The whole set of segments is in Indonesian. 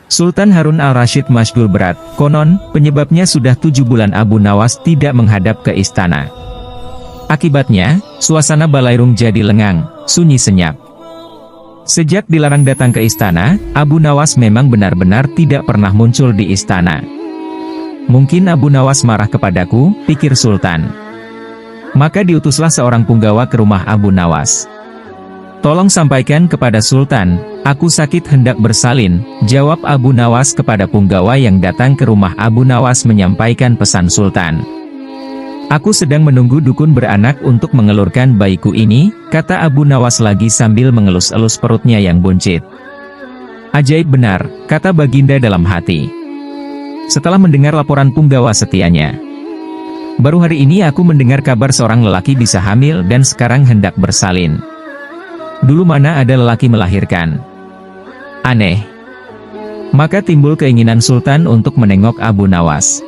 Sultan Harun al-Rasyid masyhur berat, konon, penyebabnya sudah 7 bulan Abu Nawas tidak menghadap ke istana. Akibatnya, suasana Balairung jadi lengang, sunyi senyap. Sejak dilarang datang ke istana, Abu Nawas memang benar-benar tidak pernah muncul di istana. Mungkin Abu Nawas marah kepadaku, pikir Sultan. Maka diutuslah seorang punggawa ke rumah Abu Nawas. Tolong sampaikan kepada Sultan, aku sakit hendak bersalin, jawab Abu Nawas kepada punggawa yang datang ke rumah Abu Nawas menyampaikan pesan Sultan. Aku sedang menunggu dukun beranak untuk mengelurkan bayiku ini, kata Abu Nawas lagi sambil mengelus-elus perutnya yang buncit. Ajaib benar, kata Baginda dalam hati. Setelah mendengar laporan punggawa setianya. Baru hari ini aku mendengar kabar seorang lelaki bisa hamil dan sekarang hendak bersalin. Dulu mana ada lelaki melahirkan? Aneh. Maka timbul keinginan Sultan untuk menengok Abu Nawas.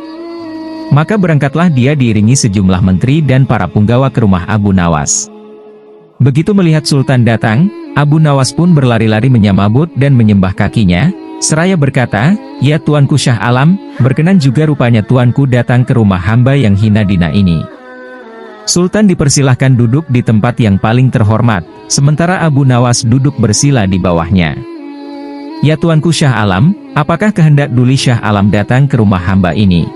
Maka berangkatlah dia diiringi sejumlah menteri dan para punggawa ke rumah Abu Nawas. Begitu melihat Sultan datang, Abu Nawas pun berlari-lari menyambut dan menyembah kakinya, seraya berkata, "Ya Tuanku Syah Alam, berkenan juga rupanya Tuanku datang ke rumah hamba yang hina dina ini." Sultan dipersilahkan duduk di tempat yang paling terhormat, sementara Abu Nawas duduk bersila di bawahnya. "Ya Tuanku Syah Alam, apakah kehendak Duli Syah Alam datang ke rumah hamba ini?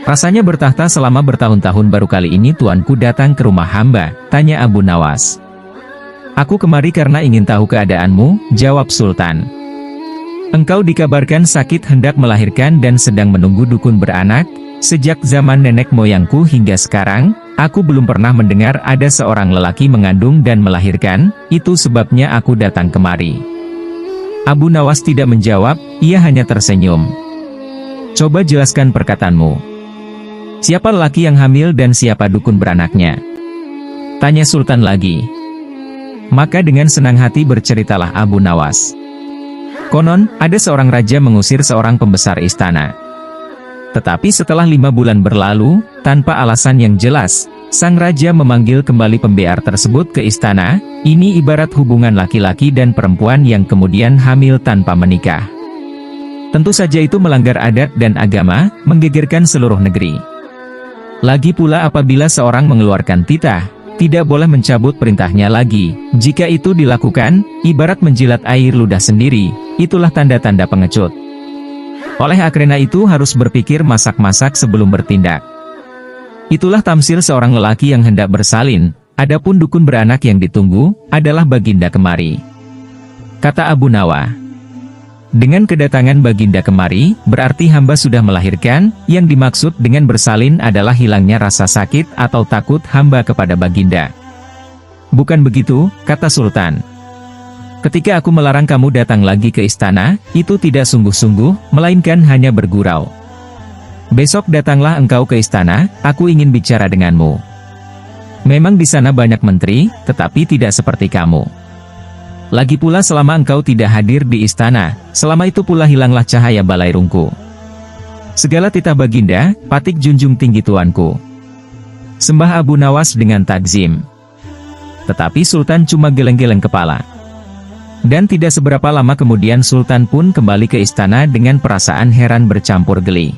Rasanya bertahta selama bertahun-tahun baru kali ini Tuanku datang ke rumah hamba," tanya Abu Nawas. "Aku kemari karena ingin tahu keadaanmu," jawab Sultan. "Engkau dikabarkan sakit hendak melahirkan dan sedang menunggu dukun beranak. Sejak zaman nenek moyangku hingga sekarang, aku belum pernah mendengar ada seorang lelaki mengandung dan melahirkan, itu sebabnya aku datang kemari." Abu Nawas tidak menjawab, ia hanya tersenyum. "Coba jelaskan perkataanmu. Siapa lelaki yang hamil dan siapa dukun beranaknya?" tanya Sultan lagi. Maka dengan senang hati berceritalah Abu Nawas. Konon, ada seorang raja mengusir seorang pembesar istana. Tetapi setelah 5 bulan berlalu, tanpa alasan yang jelas, sang raja memanggil kembali pembear tersebut ke istana. Ini ibarat hubungan laki-laki dan perempuan yang kemudian hamil tanpa menikah. Tentu saja itu melanggar adat dan agama, menggegerkan seluruh negeri. Lagi pula apabila seorang mengeluarkan titah, tidak boleh mencabut perintahnya lagi. Jika itu dilakukan, ibarat menjilat air ludah sendiri, itulah tanda-tanda pengecut. Oleh karena itu harus berpikir masak-masak sebelum bertindak. Itulah tamsil seorang lelaki yang hendak bersalin, adapun dukun beranak yang ditunggu, adalah Baginda kemari. Kata Abu Nawas. Dengan kedatangan Baginda kemari, berarti hamba sudah melahirkan, yang dimaksud dengan bersalin adalah hilangnya rasa sakit atau takut hamba kepada Baginda. Bukan begitu, kata Sultan. Ketika aku melarang kamu datang lagi ke istana, itu tidak sungguh-sungguh, melainkan hanya bergurau. Besok datanglah engkau ke istana, aku ingin bicara denganmu. Memang di sana banyak menteri, tetapi tidak seperti kamu. Lagi pula selama engkau tidak hadir di istana, selama itu pula hilanglah cahaya Balairungku. Segala titah Baginda, patik junjung tinggi tuanku. Sembah Abu Nawas dengan takzim. Tetapi Sultan cuma geleng-geleng kepala. Dan tidak seberapa lama kemudian Sultan pun kembali ke istana dengan perasaan heran bercampur geli.